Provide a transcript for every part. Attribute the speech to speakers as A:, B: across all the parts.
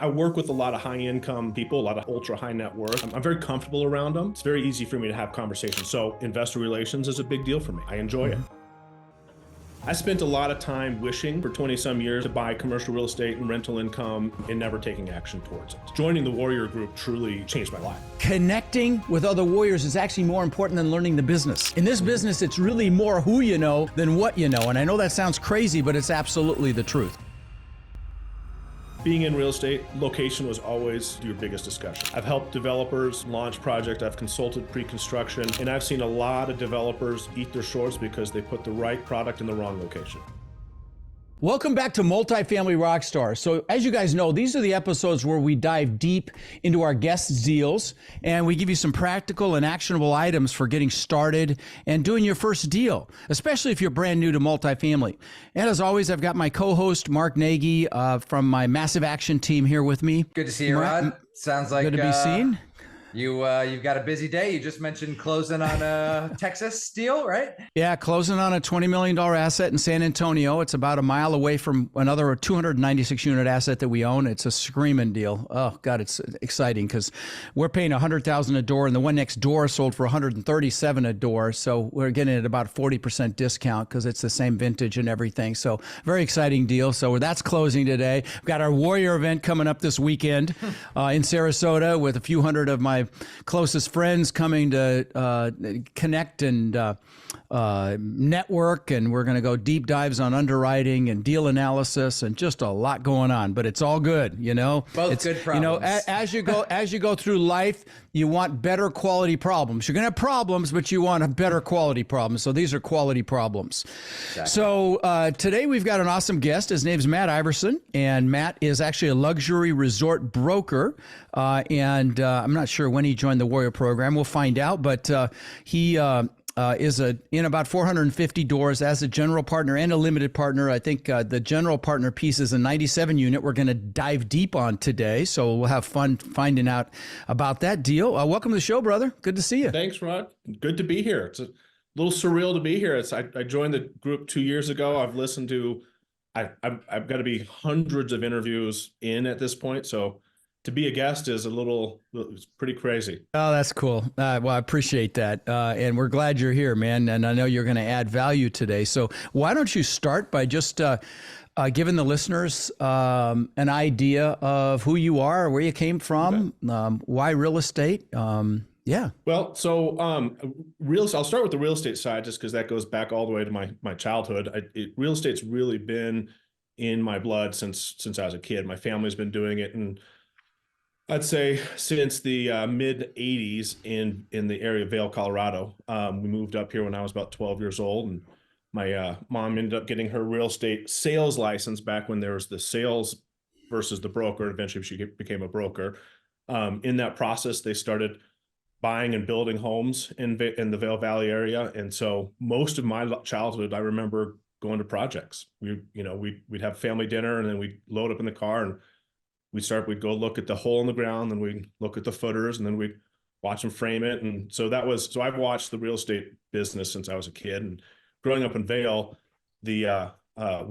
A: I work with a lot of high income people, a lot of ultra high net worth. I'm very comfortable around them. It's very easy for me to have conversations. So investor relations is a big deal for me. I enjoy it. I spent a lot of time wishing for 20 some years to buy commercial real estate and rental income and never taking action towards it. Joining the Warrior Group truly changed my life.
B: Connecting with other warriors is actually more important than learning the business. In this business, it's really more who you know than what you know. And I know that sounds crazy, but it's absolutely the truth.
A: Being in real estate, location was always your biggest discussion. I've helped developers launch projects, I've consulted pre-construction, and I've seen a lot of developers eat their shorts because they put the right product in the wrong location.
B: Welcome back to Multifamily Rockstars. So as you guys know, these are the episodes where we dive deep into our guests' deals and we give you some practical and actionable items for getting started and doing your first deal, especially if you're brand new to multifamily. And as always, I've got my co-host, Mark Nagy, from my Massive Action team here with me.
C: Good to see you, Rod. Sounds like
B: good to be seen.
C: You've got a busy day. You just mentioned closing on a Texas deal, right?
B: Yeah, closing on a $20 million asset in San Antonio. It's about a mile away from another 296 unit asset that we own. It's a screaming deal. Oh God, it's exciting because we're paying $100,000 a door, and the one next door sold for $137 a door. So we're getting it about 40% discount because it's the same vintage and everything. So very exciting deal. So that's closing today. We've got our Warrior event coming up this weekend in Sarasota with a few hundred of my closest friends coming to connect and network, and we're going to go deep dives on underwriting and deal analysis and just a lot going on. But it's all good, you know.
C: Both good problems.
B: You know, as you go through life, you want better quality problems. You're going to have problems, but you want a better quality problem. So these are quality problems. Exactly. So today we've got an awesome guest. His name's Matt Iverson, and Matt is actually a luxury resort broker. And I'm not sure when he joined the Warrior program. We'll find out. But he is in about 450 doors as a general partner and a limited partner. I think the general partner piece is a 97 unit we're going to dive deep on today. So we'll have fun finding out about that deal. Welcome to the show, brother. Good to see you.
A: Thanks, Rod. Good to be here. It's a little surreal to be here. I joined the group 2 years ago. I've listened to, I've got to be hundreds of interviews in at this point. So to be a guest is it's pretty crazy.
B: Oh, that's cool. Well, I appreciate that. And we're glad you're here, man. And I know you're going to add value today. So why don't you start by just giving the listeners an idea of who you are, where you came from, why real estate? Yeah.
A: Well, so I'll start with the real estate side just because that goes back all the way to my childhood. Real estate's really been in my blood since I was a kid. My family's been doing it, and I'd say since the mid 80s in the area of Vail, Colorado. We moved up here when I was about 12 years old, and my mom ended up getting her real estate sales license back when there was the sales versus the broker. Eventually she became a broker. In that process, they started buying and building homes in the Vail Valley area. And so most of my childhood, I remember going to projects. We'd have family dinner, and then we'd load up in the car and we'd go look at the hole in the ground, and we'd look at the footers, and then we'd watch them frame it. And so I've watched the real estate business since I was a kid. And growing up in Vail, we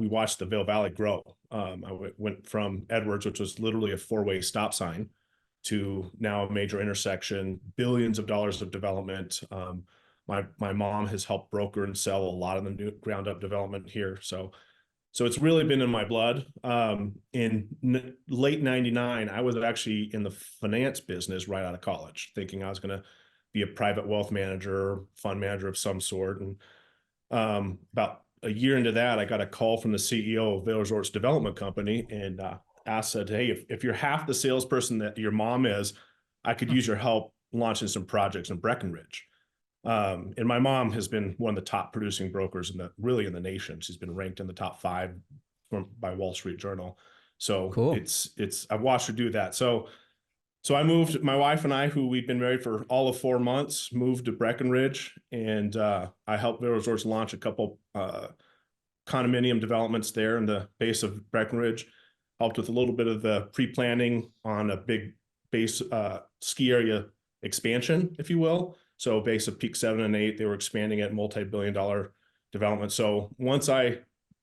A: watched the Vail Valley grow. I went from Edwards, which was literally a 4-way stop sign, to now a major intersection, billions of dollars of development. My mom has helped broker and sell a lot of the new ground up development here. So it's really been in my blood. In late 99, I was actually in the finance business right out of college, thinking I was going to be a private wealth manager, fund manager of some sort. And about a year into that, I got a call from the CEO of Vail Resorts Development Company, and said, hey, if you're half the salesperson that your mom is, I could use your help launching some projects in Breckenridge. And my mom has been one of the top producing brokers in the nation. She's been ranked in the top 5 by Wall Street Journal. So cool. I've watched her do that. So I moved, my wife and I, who we'd been married for all of 4 months, moved to Breckenridge, and I helped Vail Resorts launch a couple condominium developments there in the base of Breckenridge, helped with a little bit of the pre-planning on a big base ski area expansion, if you will. So base of peak 7 and 8, they were expanding at multi-billion-dollar development. So once I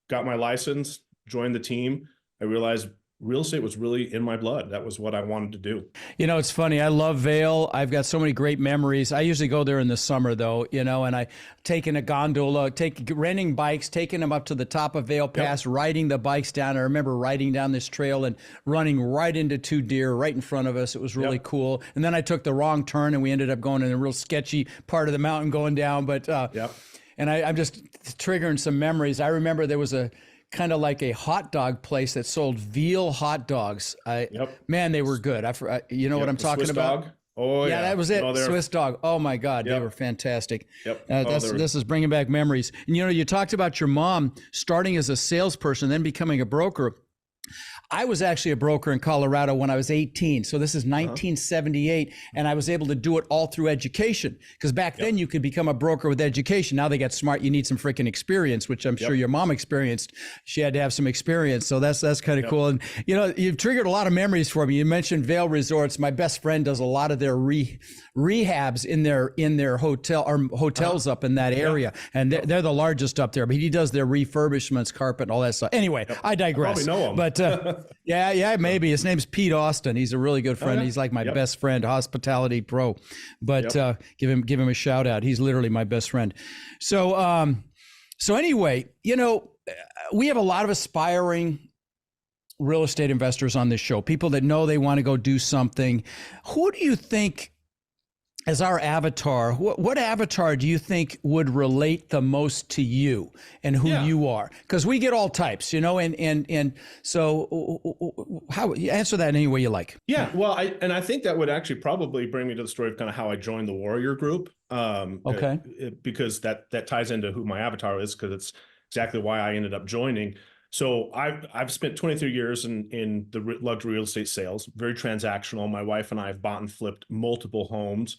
A: got my license, joined the team, I realized real estate was really in my blood. That was what I wanted to do.
B: You know, it's funny. I love Vail. I've got so many great memories. I usually go there in the summer, though, you know, and I taking a gondola, renting bikes, taking them up to the top of Vail Pass, riding the bikes down. I remember riding down this trail and running right into two deer right in front of us. It was really cool. And then I took the wrong turn and we ended up going in a real sketchy part of the mountain going down. But and I'm just triggering some memories. I remember there was a kind of like a hot dog place that sold veal hot dogs. Man, they were good. You know what I'm talking
A: Swiss
B: about?
A: dog. Oh yeah,
B: that was it. Swiss dog. Oh my God, they were fantastic. This is bringing back memories. And you know, you talked about your mom starting as a salesperson, then becoming a broker. I was actually a broker in Colorado when I was 18. So this is 1978. And I was able to do it all through education. Because back then you could become a broker with education. Now they got smart. You need some freaking experience, which I'm sure your mom experienced. She had to have some experience. So that's kind of cool. And, you know, you've triggered a lot of memories for me. You mentioned Vail Resorts. My best friend does a lot of their rehabs in their hotel or hotels up in that area. And they're the largest up there. But he does their refurbishments, carpet, and all that stuff. Anyway, I digress.
A: I probably know him.
B: But yeah, maybe. His name's Pete Austin. He's a really good friend. He's like my best friend, hospitality pro. But give him a shout out. He's literally my best friend. So anyway, you know, we have a lot of aspiring real estate investors on this show, people that know they want to go do something. Who do you think as our avatar, what avatar do you think would relate the most to you and who you are? Because we get all types, you know, and so how answer that in any way you like.
A: Yeah, well, I think that would actually probably bring me to the story of kind of how I joined the Warrior Group. Because that ties into who my avatar is, because it's exactly why I ended up joining. So I've spent 23 years in the luxury real estate sales, very transactional. My wife and I have bought and flipped multiple homes.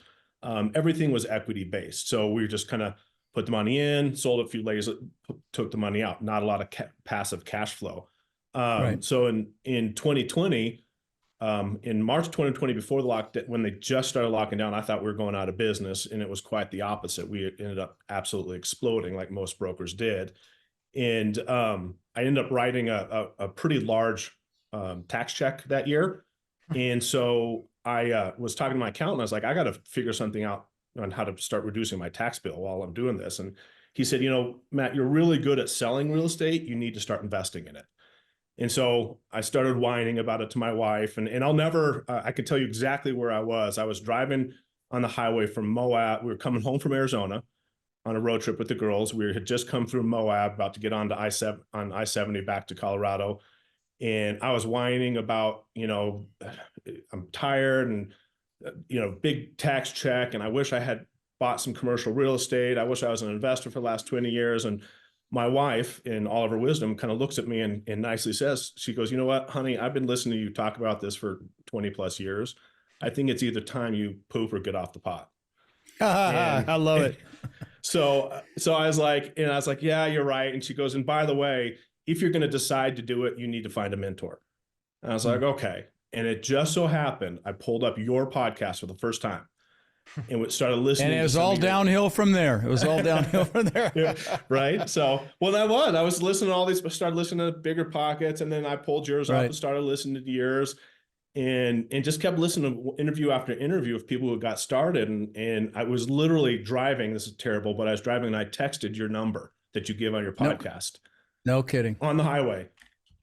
A: Everything was equity based. So we just kind of put the money in, sold it a few days, took the money out, not a lot of passive cash flow. So in 2020, in March 2020, before the lockdown, when they just started locking down, I thought we were going out of business, and it was quite the opposite. We ended up absolutely exploding like most brokers did. And I ended up writing a pretty large tax check that year. And so I was talking to my accountant. I was like, I got to figure something out on how to start reducing my tax bill while I'm doing this. And he said, you know, Matt, you're really good at selling real estate. You need to start investing in it. And so I started whining about it to my wife. And I'll never, I can tell you exactly where I was. I was driving on the highway from Moab. We were coming home from Arizona on a road trip with the girls. We had just come through Moab, about to get onto I-70 back to Colorado. And I was whining about, you know, I'm tired and, you know, big tax check. And I wish I had bought some commercial real estate. I wish I was an investor for the last 20 years. And my wife, in all of her wisdom, kind of looks at me and nicely says, she goes, you know what, honey, I've been listening to you talk about this for 20 plus years. I think it's either time you poop or get off the pot.
B: I love it.
A: So I was like, yeah, you're right. And she goes, and by the way, if you're going to decide to do it, you need to find a mentor. And I was like, okay. And it just so happened, I pulled up your podcast for the first time and started listening.
B: And it was all downhill from there. It was all downhill from there.
A: Yeah, right. So, well, I was listening to all these, started listening to Bigger Pockets. And then I pulled yours up and started listening to yours and just kept listening to interview after interview of people who got started. And I was literally driving. This is terrible, but I was driving and I texted your number that you give on your podcast.
B: No kidding.
A: On the highway.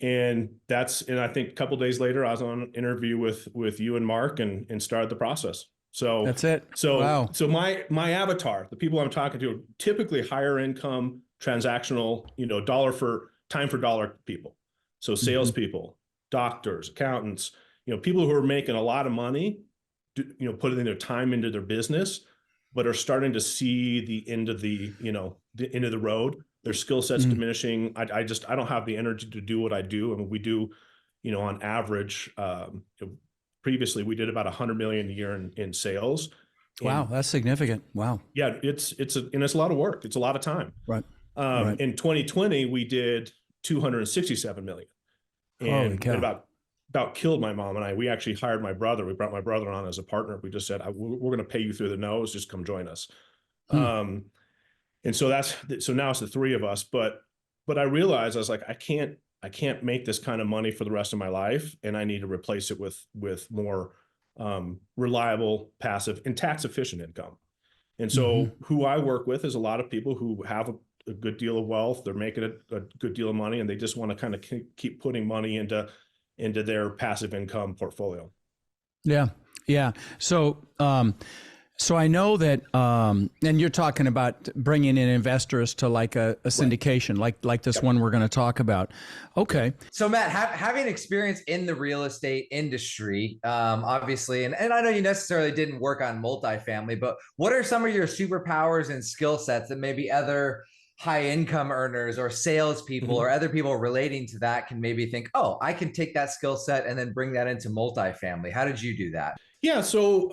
A: And I think a couple of days later, I was on an interview with you and Mark and started the process. So
B: that's it.
A: So,
B: wow.
A: So my avatar, the people I'm talking to, are typically higher income, transactional, you know, time for dollar people. So salespeople, doctors, accountants, you know, people who are making a lot of money, you know, putting their time into their business, but are starting to see the end of the end of the road. Their skill set's diminishing. I don't have the energy to do what I do. I mean, we do, you know, on average, previously we did about 100 million a year in sales.
B: Wow, that's significant. Wow.
A: Yeah, it's a lot of work. It's a lot of time.
B: Right.
A: In 2020, we did 267 million, and it about killed my mom and I. We actually hired my brother. We brought my brother on as a partner. We just said, we're going to pay you through the nose. Just come join us. And so now it's the three of us, but I realized I was like, I can't I can't make this kind of money for the rest of my life, and I need to replace it with more reliable, passive, and tax efficient income. And so who I work with is a lot of people who have a good deal of wealth. They're making a good deal of money, and they just want to kind of keep putting money into their passive income portfolio.
B: Yeah. Yeah. So I know that, and you're talking about bringing in investors to like a syndication, like this one we're going to talk about. Okay.
C: So Matt, having experience in the real estate industry, obviously, and I know you necessarily didn't work on multifamily, but what are some of your superpowers and skill sets that maybe other high income earners or salespeople or other people relating to that can maybe think, oh, I can take that skill set and then bring that into multifamily? How did you do that?
A: Yeah. So,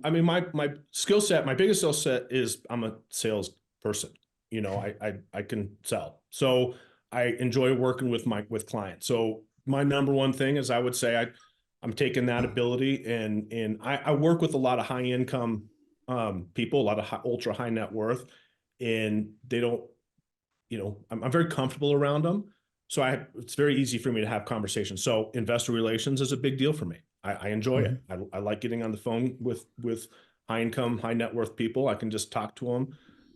A: I mean, my skill set, my biggest skill set is I'm a sales person. You know, I can sell. So I enjoy working with clients. So my number one thing is I would say I'm taking that ability and I work with a lot of high income people, a lot of ultra high net worth, and they don't, you know, I'm very comfortable around them. So it's very easy for me to have conversations. So investor relations is a big deal for me. I enjoy it. I like getting on the phone with high income, high net worth people. I can just talk to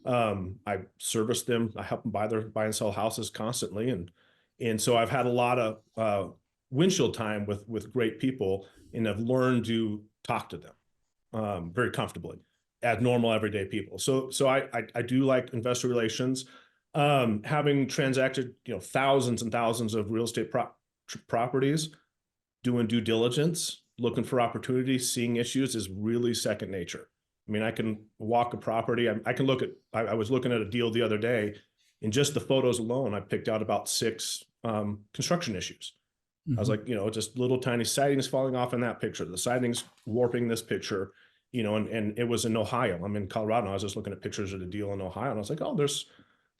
A: them. I service them. I help them buy and sell houses constantly. And so I've had a lot of windshield time with great people, and I've learned to talk to them very comfortably as normal everyday people. So I do like investor relations. Having transacted, you know, thousands and thousands of real estate properties, doing due diligence, looking for opportunities, seeing issues is really second nature. I mean, I can walk a property. I can look at, I was looking at a deal the other day, and just the photos alone, I picked out about 6 construction issues. I was like, you know, just little tiny sidings falling off in that picture, the sidings warping this picture, you know, and it was in Ohio. I'm in Colorado. And I was just looking at pictures of the deal in Ohio, and I was like, oh, there's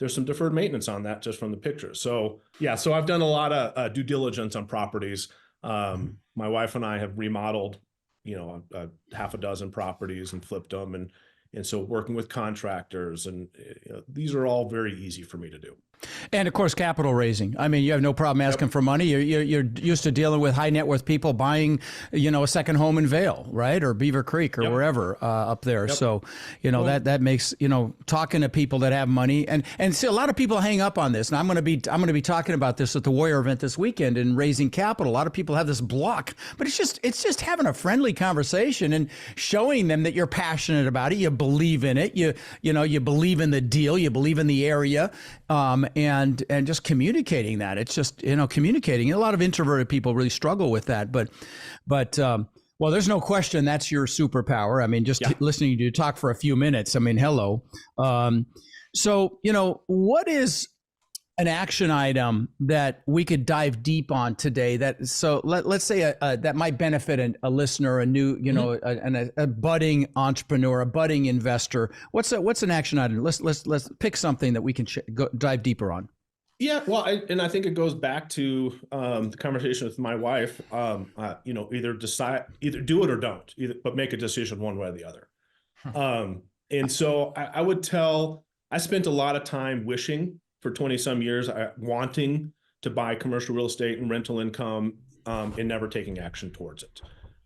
A: some deferred maintenance on that just from the pictures. So yeah, so I've done a lot of due diligence on properties. My wife and I have remodeled, you know, half a dozen properties and flipped them. And so working with contractors, and you know, these are all very easy for me to do.
B: And of course, capital raising. I mean, you have no problem asking for money. You're used to dealing with high net worth people buying, you know, a second home in Vail, right, or Beaver Creek, or wherever up there. So, you know, that makes, you know, talking to people that have money, and see, a lot of people hang up on this. And I'm going to be talking about this at the Warrior event this weekend in raising capital. A lot of people have this block, but it's just having a friendly conversation and showing them that you're passionate about it, you believe in it, you know, you believe in the deal, you believe in the area. And just communicating that. It's just, you know, communicating. A lot of introverted people really struggle with that, but well, there's no question that's your superpower. I mean, just listening to you talk for a few minutes, I mean, hello. So, you know, what is an action item that we could dive deep on today let's say that might benefit a listener, a new, you know, a budding entrepreneur, a budding investor? What's an action item? Let's pick something that we can dive deeper on.
A: Yeah, well, I think it goes back to the conversation with my wife. You know, either do it or don't, but make a decision one way or the other. And so I would I spent a lot of time wishing for 20 some years, wanting to buy commercial real estate and rental income, and never taking action towards it.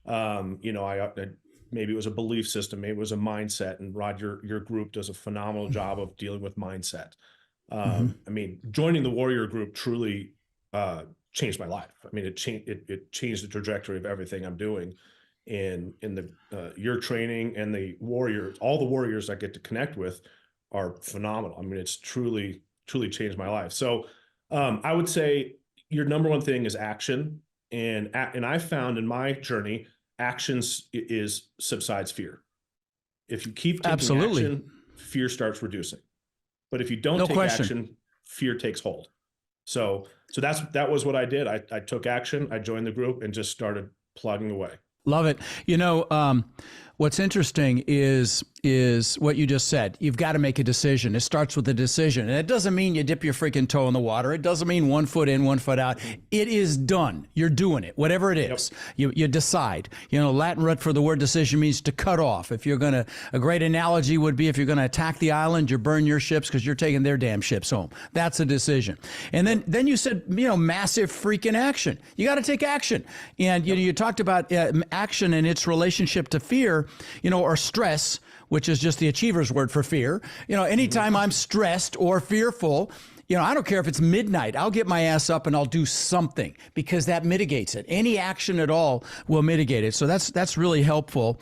A: You know, maybe it was a belief system, maybe it was a mindset, and Rod, your group does a phenomenal job of dealing with mindset. I mean, joining the Warrior group truly changed my life. I mean, it changed the trajectory of everything I'm doing. And your training and all the warriors I get to connect with are phenomenal. I mean, it's truly changed my life. So I would say your number one thing is action. And I found in my journey, actions subsides fear. If you keep taking action, fear starts reducing. But if you don't take action, fear takes hold. So that was what I did. I took action. I joined the group and just started plugging away.
B: Love it. You know, what's interesting is what you just said. You've got to make a decision. It starts with a decision. And it doesn't mean you dip your freaking toe in the water. It doesn't mean 1 foot in, 1 foot out. It is done. You're doing it, whatever it is. You decide. You know, Latin root for the word decision means to cut off. If you're going to, a great analogy would be if you're going to attack the island, you burn your ships because you're taking their damn ships home. That's a decision. And then you said, you know, massive freaking action. You got to take action. And you know, you talked about action and its relationship to fear, you know, or stress, which is just the achiever's word for fear. You know, anytime I'm stressed or fearful, you know, I don't care if it's midnight, I'll get my ass up and I'll do something because that mitigates it. Any action at all will mitigate it. So that's really helpful.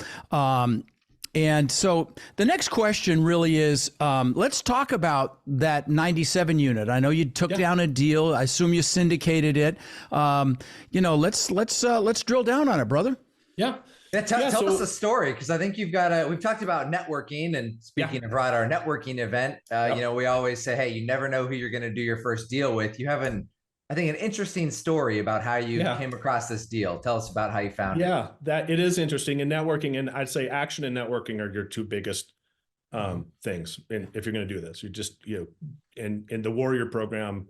B: And so the next question really is, let's talk about that 97 unit. I know you took down a deal. I assume you syndicated it. You know, let's drill down on it, brother.
C: Yeah. Tell us the story, because I think you've got we've talked about networking, and speaking of our networking event, you know, we always say, hey, you never know who you're going to do your first deal with. You have I think, an interesting story about how you came across this deal. Tell us about how you found it. Yeah,
A: that it is interesting. And networking, and I'd say action and networking are your two biggest things. And if you're going to do this, you just, you know, and the Warrior program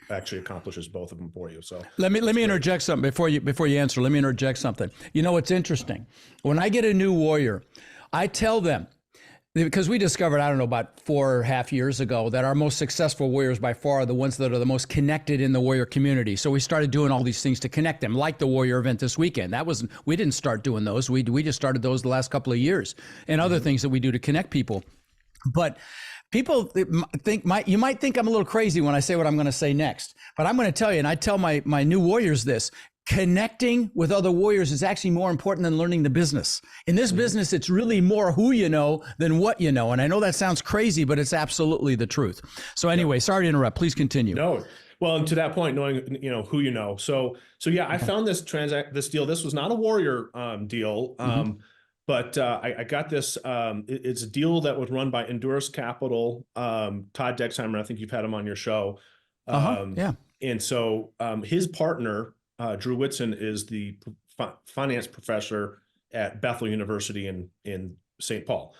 A: actually accomplishes both of them for you. So
B: let me interject something before you answer. Let me interject something. You know, what's interesting, when I get a new Warrior, I tell them, because we discovered, I don't know, about 4.5 years ago, that our most successful Warriors by far are the ones that are the most connected in the Warrior community. So we started doing all these things to connect them, like the Warrior event this weekend. We didn't start doing those. We just started those the last couple of years, and other things that we do to connect people. But people you might think I'm a little crazy when I say what I'm going to say next, but I'm going to tell you, and I tell my new Warriors this: connecting with other Warriors is actually more important than learning the business. In this business, it's really more who you know than what you know. And I know that sounds crazy, but it's absolutely the truth. So anyway, sorry to interrupt. Please continue.
A: No. Well, and to that point, knowing, you know, who you know. So yeah, I found this deal. This was not a Warrior deal. But I got this. It's a deal that was run by Endurus Capital. Todd Dexheimer, I think you've had him on your show.
B: Yeah.
A: And so his partner, Drew Whitson, is the finance professor at Bethel University in St. Paul.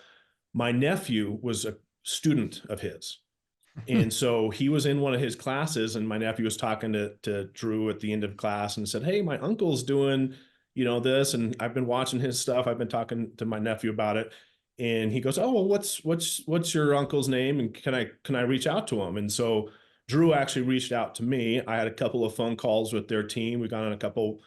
A: My nephew was a student of his. And so he was in one of his classes, and my nephew was talking to Drew at the end of class and said, hey, my uncle's doing, you know, this, and I've been watching his stuff. I've been talking to my nephew about it. And he goes, oh, well, what's your uncle's name? And can I reach out to him? And so Drew actually reached out to me. I had a couple of phone calls with their team. We got on a couple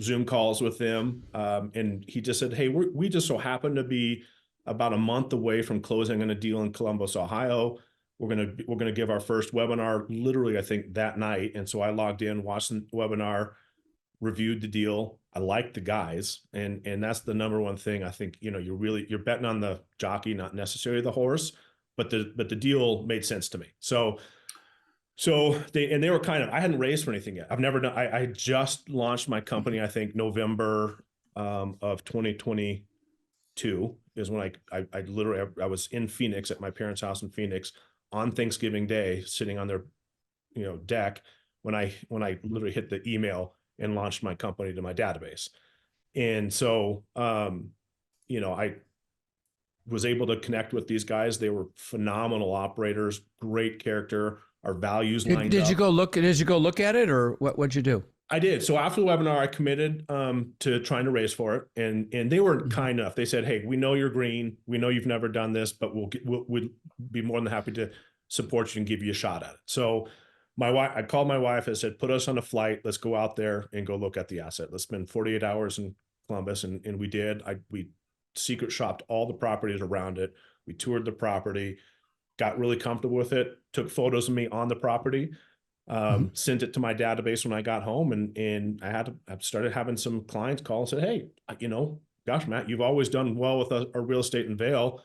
A: Zoom calls with them. And he just said, hey, we just so happen to be about a month away from closing on a deal in Columbus, Ohio. We're gonna give our first webinar literally, I think, that night. And so I logged in, watched the webinar, reviewed the deal. I liked the guys, and that's the number one thing. I think, you know, you're betting on the jockey, not necessarily the horse, but the deal made sense to me. So they were kind of, I hadn't raised for anything yet. I've never done, I just launched my company, I think November of 2022 is when I literally, I was in Phoenix at my parents' house in Phoenix on Thanksgiving Day, sitting on their, you know, deck when I literally hit the email and launched my company to my database. And so, you know, I was able to connect with these guys. They were phenomenal operators, great character. Our values lined up. Did you go look
B: at it, or what'd you do?
A: I did. So after the webinar, I committed to trying to raise for it. And they were kind enough. They said, hey, we know you're green. We know you've never done this, but we'll be more than happy to support you and give you a shot at it. So I called my wife and said, put us on a flight. Let's go out there and go look at the asset. Let's spend 48 hours in Columbus. And we did. We secret shopped all the properties around it. We toured the property, got really comfortable with it, took photos of me on the property, sent it to my database when I got home. And I started having some clients call and said, hey, you know, gosh, Matt, you've always done well with our real estate in Vail.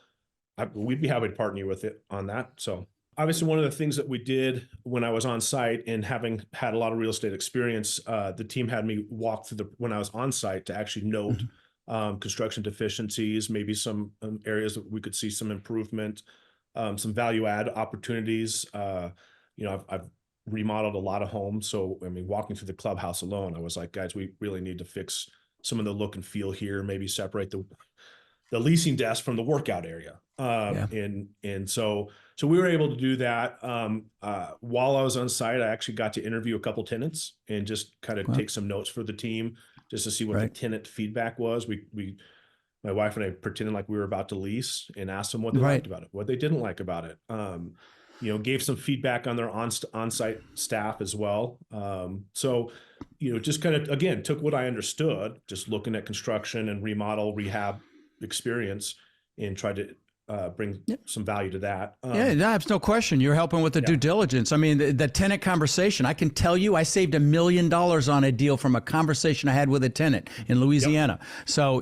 A: We'd be happy to partner you with it on that. So obviously, one of the things that we did when I was on site, and having had a lot of real estate experience, the team had me walk through when I was on site to actually note construction deficiencies, maybe some areas that we could see some improvement, some value add opportunities. You know, I've remodeled a lot of homes. So, I mean, walking through the clubhouse alone, I was like, guys, we really need to fix some of the look and feel here, maybe separate the leasing desk from the workout area. And so we were able to do that. While I was on site, I actually got to interview a couple tenants and just kind of take some notes for the team just to see what the tenant feedback was. My wife and I pretended like we were about to lease and asked them what they liked about it, what they didn't like about it. Gave some feedback on their on-site staff as well. So, just kind of, again, took what I understood, just looking at construction and remodel, rehab experience, and tried to bring some value to that.
B: That's no question. You're helping with the due diligence. I mean, the tenant conversation, I can tell you, I saved $1 million on a deal from a conversation I had with a tenant in Louisiana. So,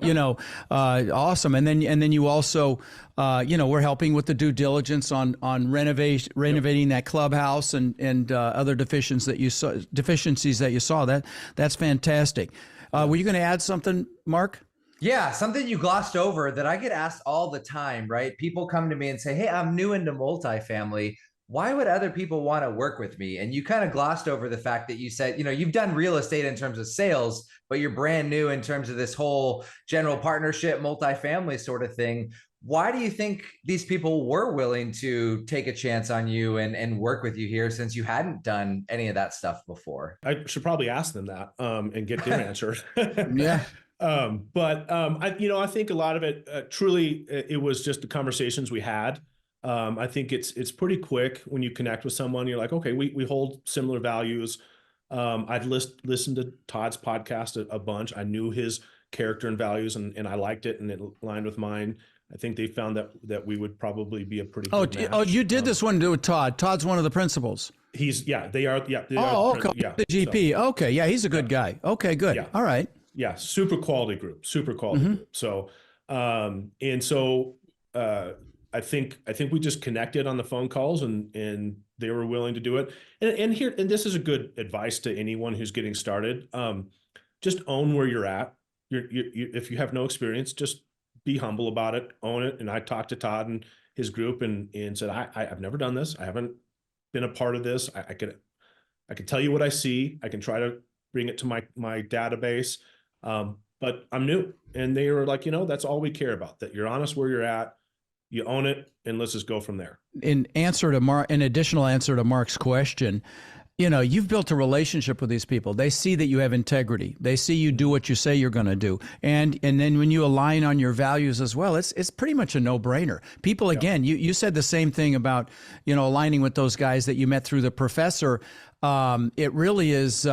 B: awesome. And then you also, we're helping with the due diligence on renovating that clubhouse and other deficiencies that you saw. That's fantastic. Were you going to add something, Mark?
C: Yeah, something you glossed over that I get asked all the time, right? People come to me and say, hey, I'm new into multifamily. Why would other people want to work with me? And you kind of glossed over the fact that you said, you've done real estate in terms of sales, but you're brand new in terms of this whole general partnership, multifamily sort of thing. Why do you think these people were willing to take a chance on you and work with you here since you hadn't done any of that stuff before?
A: I should probably ask them that and get their answer. I think a lot of it, truly, it was just the conversations we had. I think it's pretty quick when you connect with someone. You're like, okay, we hold similar values. I'd listened to Todd's podcast a bunch. I knew his character and values, and I liked it, and it aligned with mine. I think they found that we would probably be a pretty good match.
B: Oh, you did this one with Todd. Todd's one of the principals.
A: They are. They
B: okay. The GP.
A: So,
B: okay. Yeah, he's a good guy. Okay, good. All right.
A: Yeah, super quality group. So, I think we just connected on the phone calls, and they were willing to do it. And this is a good advice to anyone who's getting started. Just own where you're at. If you have no experience, just be humble about it, own it. And I talked to Todd and his group and said, I've never done this. I haven't been a part of this. I could tell you what I see. I can try to bring it to my database. But I'm new, and they were like, that's all we care about, that you're honest where you're at, you own it, and let's just go from there. In
B: additional answer to Mark's question, you've built a relationship with these people. They see that you have integrity. They see you do what you say you're going to do. And then when you align on your values as well, it's pretty much a no-brainer. People, again, you said the same thing about, aligning with those guys that you met through the professor. It really is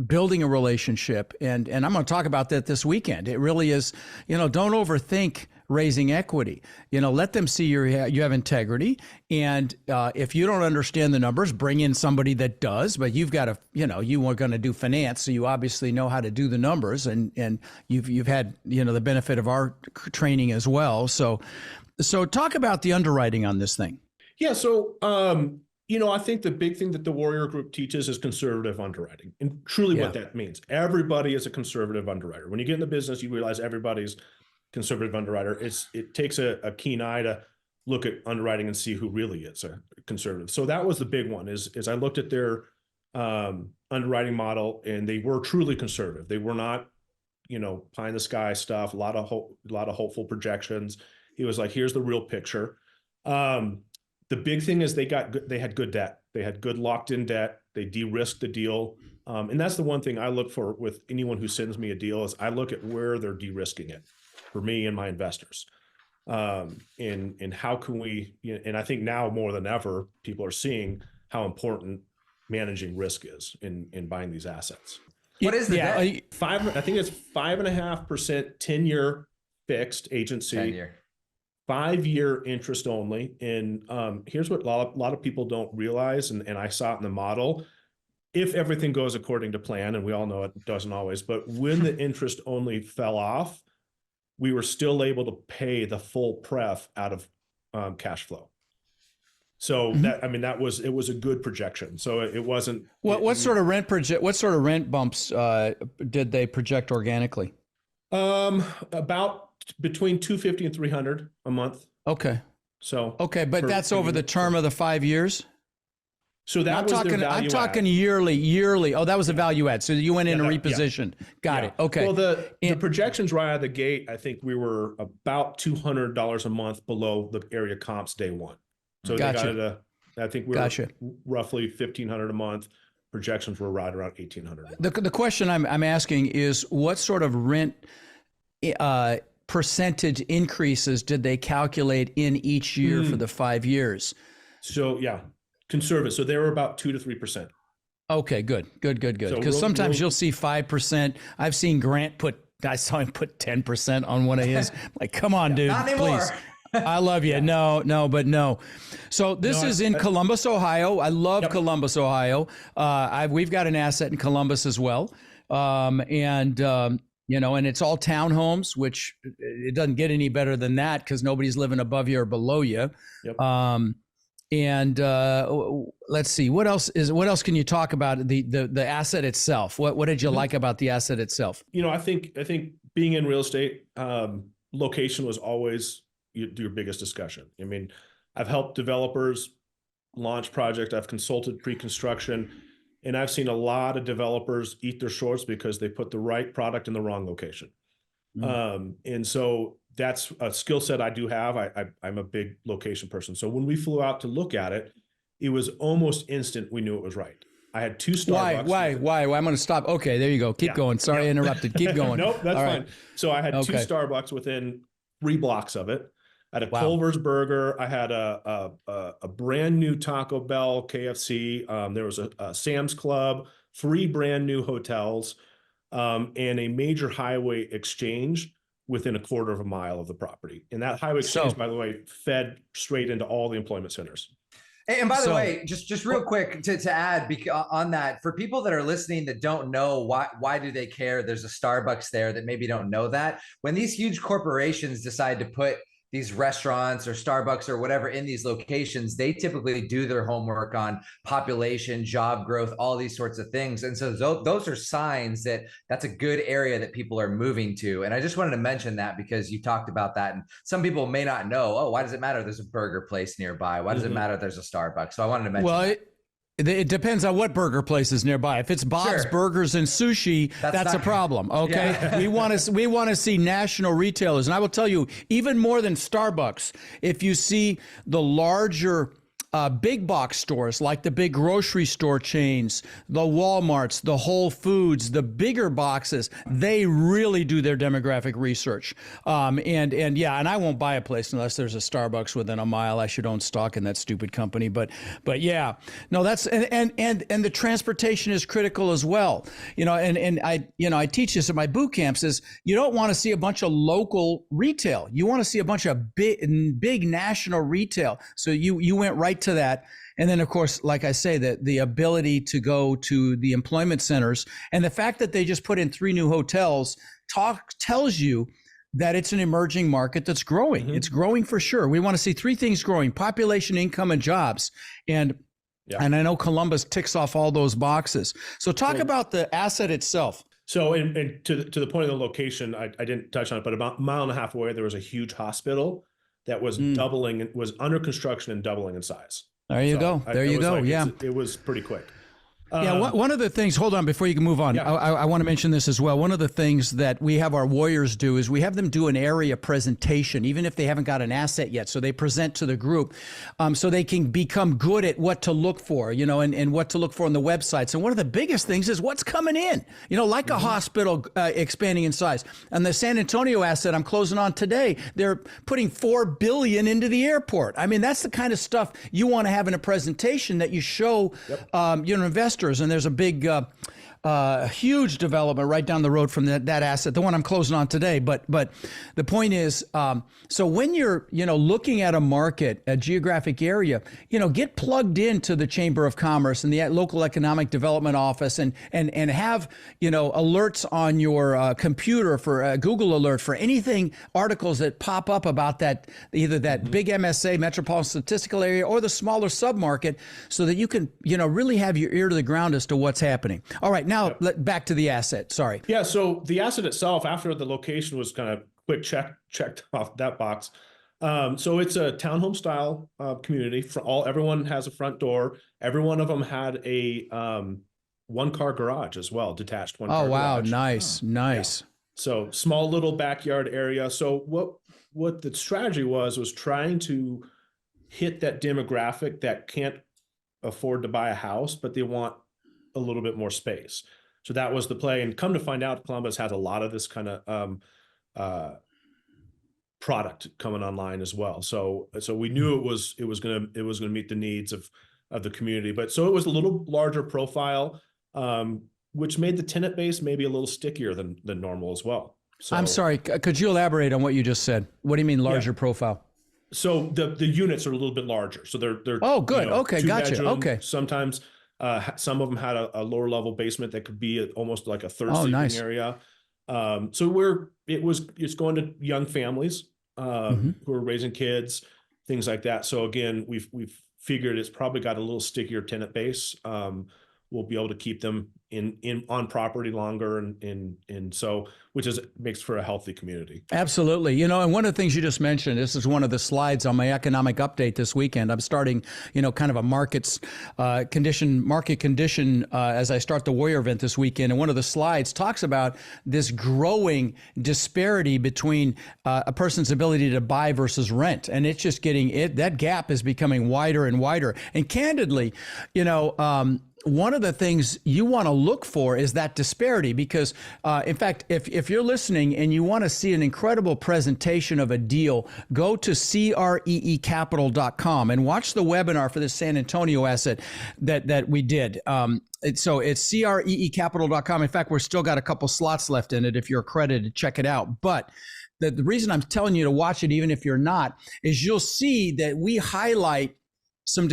B: building a relationship. And I'm going to talk about that this weekend. It really is, don't overthink raising equity. Let them see you have integrity. And if you don't understand the numbers, bring in somebody that does, but you've got to, you are going to do finance. So you obviously know how to do the numbers, and you've had, the benefit of our training as well. So talk about the underwriting on this thing.
A: Yeah. So, I think the big thing that the Warrior Group teaches is conservative underwriting, and truly what that means. Everybody is a conservative underwriter. When you get in the business, you realize everybody's conservative underwriter. It takes a keen eye to look at underwriting and see who really is a conservative. So that was the big one is I looked at their underwriting model, and they were truly conservative. They were not, pie in the sky stuff, a lot of hopeful projections. He was like, here's the real picture. The big thing is they had good debt. They had good locked in debt. They de-risked the deal. And that's the one thing I look for with anyone who sends me a deal is I look at where they're de-risking it for me and my investors. And how can we, and I think now more than ever, people are seeing how important managing risk is in buying these assets.
C: What is the debt?
A: I think it's 5.5% 10-year fixed agency.
C: 10-year.
A: 5-year interest only. And here's what a lot of people don't realize, and I saw it in the model. If everything goes according to plan, and we all know it doesn't always, but when the interest only fell off, we were still able to pay the full pref out of cash flow. So it was a good projection. So it wasn't.
B: What sort of rent bumps did they project organically?
A: About between 250 and 300 a month.
B: Okay.
A: So
B: but that's over the term of the 5 years.
A: So that
B: I'm
A: was
B: talking,
A: their value
B: I'm talking
A: add.
B: yearly. Oh, that was a value add. So you went in and repositioned. Got it. Okay.
A: Well, the projections right out of the gate, I think we were about $200 a month below the area comps day one. So they got it I think we were roughly $1,500 a month. Projections were right around $1,800.
B: The question I'm asking is, what sort of rent percentage increases did they calculate in each year for the 5 years?
A: So yeah, conservative. So they were about 2 to 3%.
B: Okay, good. Because
A: So
B: sometimes you'll see 5%. I've seen Grant I saw him put 10% on one of his. Like, come on, dude,
C: Not anymore.
B: please. I love you. No. So this is in Columbus, Ohio. I love Columbus, Ohio. We've got an asset in Columbus as well. And it's all townhomes, which it doesn't get any better than that because nobody's living above you or below you.
A: Yep.
B: Let's see, what else can you talk about the asset itself? What did you like about the asset itself?
A: I think being in real estate, location was always your biggest discussion. I mean, I've helped developers launch projects. I've consulted pre-construction, and I've seen a lot of developers eat their shorts because they put the right product in the wrong location. And so that's a skill set I do have. I'm a big location person. So when we flew out to look at it, it was almost instant. We knew it was right. I had 2 Starbucks.
B: Why? I'm going to stop. Okay, there you go. Keep going. Sorry, I interrupted. Keep going.
A: Nope, that's
B: All
A: fine.
B: right.
A: So I had 2 Starbucks within 3 blocks of it. I had a Culver's Burger. I had a brand new Taco Bell, KFC. There was a Sam's Club, 3 brand new hotels, and a major highway exchange within a quarter of a mile of the property. And that highway exchange, by the way, fed straight into all the employment centers.
C: And by the way, just real quick to add on that, for people that are listening that don't know why do they care, there's a Starbucks there that maybe don't know that. When these huge corporations decide to put these restaurants or Starbucks or whatever in these locations, they typically do their homework on population, job growth, all these sorts of things. And so those are signs that that's a good area that people are moving to. And I just wanted to mention that because you talked about that. And some people may not know, oh, why does it matter there's a burger place nearby? Why does it matter there's a Starbucks? So I wanted to mention that.
B: It depends on what burger place is nearby. If it's Bob's Burgers and Sushi, that's a problem. Okay, yeah. we want to see national retailers, and I will tell you, even more than Starbucks, if you see the larger big box stores like the big grocery store chains, the Walmarts, the Whole Foods, the bigger boxes, they really do their demographic research. And I won't buy a place unless there's a Starbucks within a mile. I should own stock in that stupid company. But yeah, no, that's and the transportation is critical as well. And I teach this at my boot camps is you don't want to see a bunch of local retail. You want to see a bunch of big national retail. So you went right to that. And then, of course, like I say, the ability to go to the employment centers and the fact that they just put in 3 new hotels tells you that it's an emerging market that's growing. It's growing for sure. We want to see 3 things growing: population, income, and jobs. And I know Columbus ticks off all those boxes. So talk about the asset itself.
A: So, and to the point of the location, I didn't touch on it, but about a mile and a half away, there was a huge hospital that was was under construction and doubling in size.
B: There you go.
A: It was pretty quick.
B: One of the things, hold on, before you can move on,
A: Yeah.
B: I want to mention this as well. One of the things that we have our warriors do is we have them do an area presentation, even if they haven't got an asset yet. So they present to the group so they can become good at what to look for, and what to look for on the websites. And one of the biggest things is what's coming in, like a hospital expanding in size. And the San Antonio asset I'm closing on today, they're putting $4 billion into the airport. I mean, that's the kind of stuff you want to have in a presentation that you show, investors. And there's a big, huge development right down the road from that asset, the one I'm closing on today. But the point is, so when you're, looking at a market, a geographic area, get plugged into the Chamber of Commerce and the local economic development office and have, alerts on your computer for Google alert for anything, articles that pop up about that, either that big MSA, metropolitan statistical area, or the smaller submarket, so that you can, really have your ear to the ground as to what's happening. All right, now back to the asset. Sorry.
A: Yeah. So the asset itself, after the location was kind of quick checked off that box, So it's a townhome style community. Everyone has a front door. Every one of them had a one car garage as well, detached one
B: Oh,
A: car
B: wow.
A: garage.
B: Nice. Nice.
A: So small little backyard area. So what the strategy was trying to hit that demographic that can't afford to buy a house, but they want a little bit more space. So that was the play. And come to find out, Columbus has a lot of this kind of product coming online as well. So we knew it was gonna meet the needs of the community. But so it was a little larger profile, which made the tenant base maybe a little stickier than normal as well. So
B: I'm sorry. Could you elaborate on what you just said? What do you mean larger profile?
A: So the units are a little bit larger. So they're
B: Oh, good. Okay, gotcha.
A: bedroom.
B: Okay.
A: Sometimes some of them had a lower level basement that could be almost like a third sleeping
B: nice.
A: area. So it's going to young families who are raising kids, things like that. So again, we've figured it's probably got a little stickier tenant base. We'll be able to keep them in on property longer, and so which makes for a healthy community.
B: Absolutely. You know, and one of the things you just mentioned, this is one of the slides on my economic update this weekend. I'm starting, kind of a market condition as I start the Warrior event this weekend. And one of the slides talks about this growing disparity between a person's ability to buy versus rent. And it's just that gap is becoming wider and wider. And candidly, one of the things you want to look for is that disparity because, in fact, if you're listening and you want to see an incredible presentation of a deal, go to creecapital.com and watch the webinar for this San Antonio asset that we did. So it's creecapital.com. In fact, we're still got a couple slots left in it if you're accredited, check it out. But the reason I'm telling you to watch it, even if you're not, is you'll see that we highlight some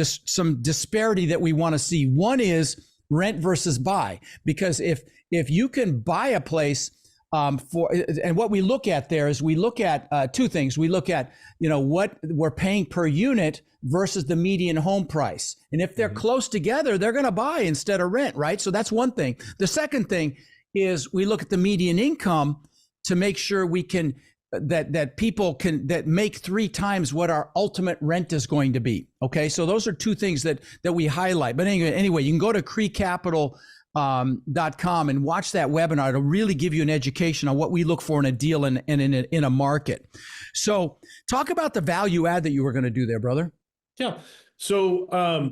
B: disparity that we want to see. One is rent versus buy, because if you can buy a place and what we look at there is we look at two things. We look at what we're paying per unit versus the median home price, and if they're close together, they're going to buy instead of rent, right? So that's one thing. The second thing is we look at the median income to make sure we can that people can make 3 times what our ultimate rent is going to be. Okay, so those are two things that we highlight. But anyway, you can go to creecapital.com and watch that webinar. It'll really give you an education on what we look for in a deal and in a market. So talk about the value add that you were going to do there, brother.
A: Yeah. So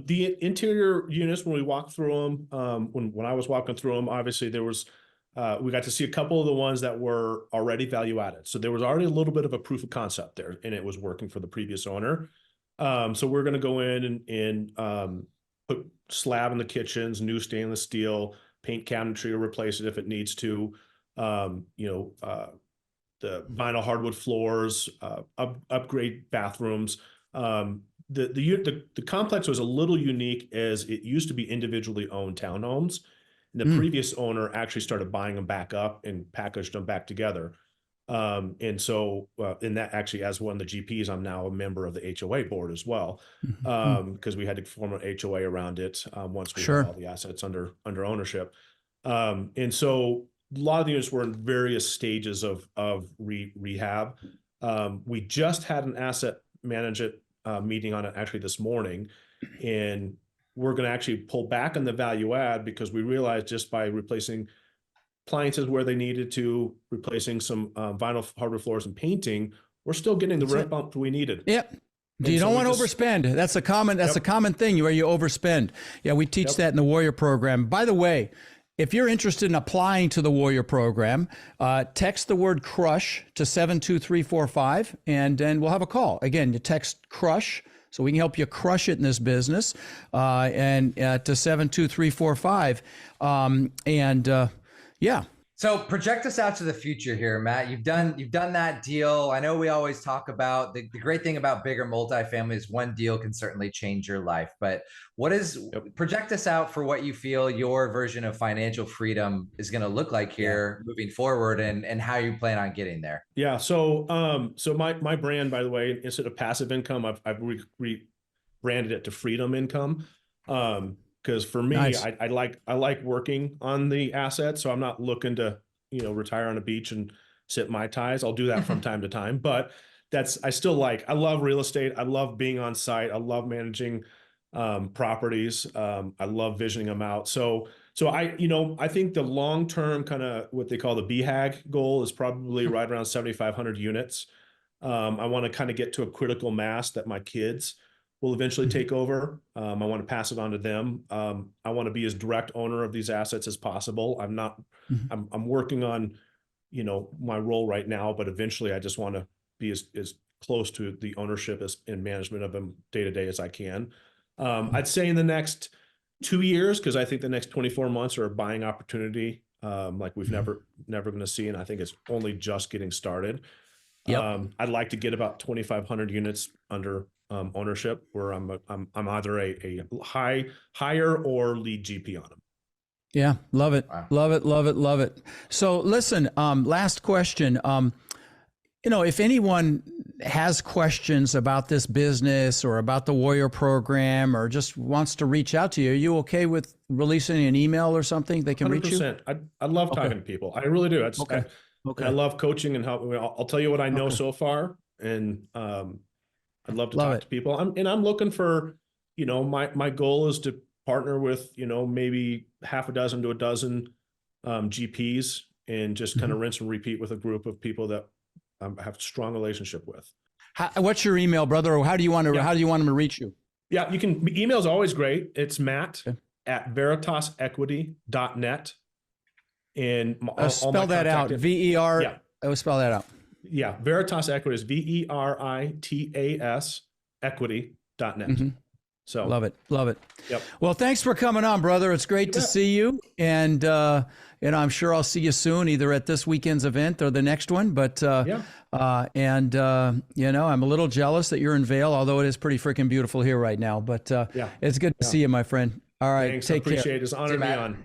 A: the interior units, when we walked through them, when I was walking through them, obviously there was we got to see a couple of the ones that were already value added. So there was already a little bit of a proof of concept there, and it was working for the previous owner. So we're going to go in and put slab in the kitchens, new stainless steel, paint cabinetry or replace it if it needs to. The vinyl hardwood floors, upgrade bathrooms. The complex was a little unique as it used to be individually owned townhomes. The previous owner actually started buying them back up and packaged them back together. And so in that actually, as one of the GPs, I'm now a member of the HOA board as well, because we had to form an HOA around it once we had all the assets under ownership. And so a lot of the units were in various stages of rehab. We just had an asset management meeting on it actually this morning, and we're going to actually pull back on the value add because we realized just by replacing appliances where they needed to, replacing some vinyl hardwood floors and painting, we're still getting the rent bump we needed.
B: Yep. You don't want to overspend. That's a common thing where you overspend. Yeah, we teach that in the Warrior program. By the way, if you're interested in applying to the Warrior program, text the word CRUSH to 72345 and then we'll have a call. Again, you text CRUSH so we can help you crush it in this business, and to 72345. Yeah.
C: So project us out to the future here, Matt. You've done that deal. I know we always talk about the great thing about bigger multifamily is one deal can certainly change your life. But project us out for what you feel your version of financial freedom is going to look like here moving forward, and how you plan on getting there.
A: Yeah. So my brand, by the way, instead of passive income, I've rebranded it to freedom income. Because for me, I like working on the assets, so I'm not looking to retire on a beach and sip Mai Tais. I'll do that from time to time, but I still like, I love real estate. I love being on site. I love managing properties. I love visioning them out. So I think the long-term kind of what they call the BHAG goal is probably right around 7,500 units. I want to kind of get to a critical mass that my kids will eventually take over. I want to pass it on to them. I want to be as direct owner of these assets as possible. I'm working on, my role right now, but eventually I just want to be as close to the ownership and management of them day to day as I can. I'd say in the next 2 years, because I think the next 24 months are a buying opportunity like we've never going to see, and I think it's only just getting started.
B: Yep.
A: I'd like to get about 2,500 units under ownership, where I'm either a higher or lead GP on them.
B: Yeah, love it,
C: Wow.
B: love it, love it, love it. So listen, last question. If anyone has questions about this business or about the Warrior program or just wants to reach out to you, are you okay with releasing an email or something they can reach you?
A: 100%. I love talking to people. I really do.
B: Okay.
A: I love coaching and helping. I'll tell you what I know so far, and I'd love to talk to people. I'm looking for, my goal is to partner with, maybe half a dozen to a dozen GPs, and just kind of rinse and repeat with a group of people that I have a strong relationship with.
B: What's your email, brother? Or how do you want them to reach you?
A: Yeah, you can. Email is always great. It's matt@veritasequity.net. And
B: spell that out. VER.
A: Yeah.
B: Oh, spell that out.
A: Yeah. Veritas Equity is VERITAS equity.net. So
B: love it. Love it.
A: Yep.
B: Well, thanks for coming on, brother. It's great to see you. And, I'm sure I'll see you soon, either at this weekend's event or the next one. But, I'm a little jealous that you're in Vail, although it is pretty freaking beautiful here right now. But it's good to see you, my friend. All right.
A: Thanks.
B: Take care.
A: Appreciate it. It's an honor to be on.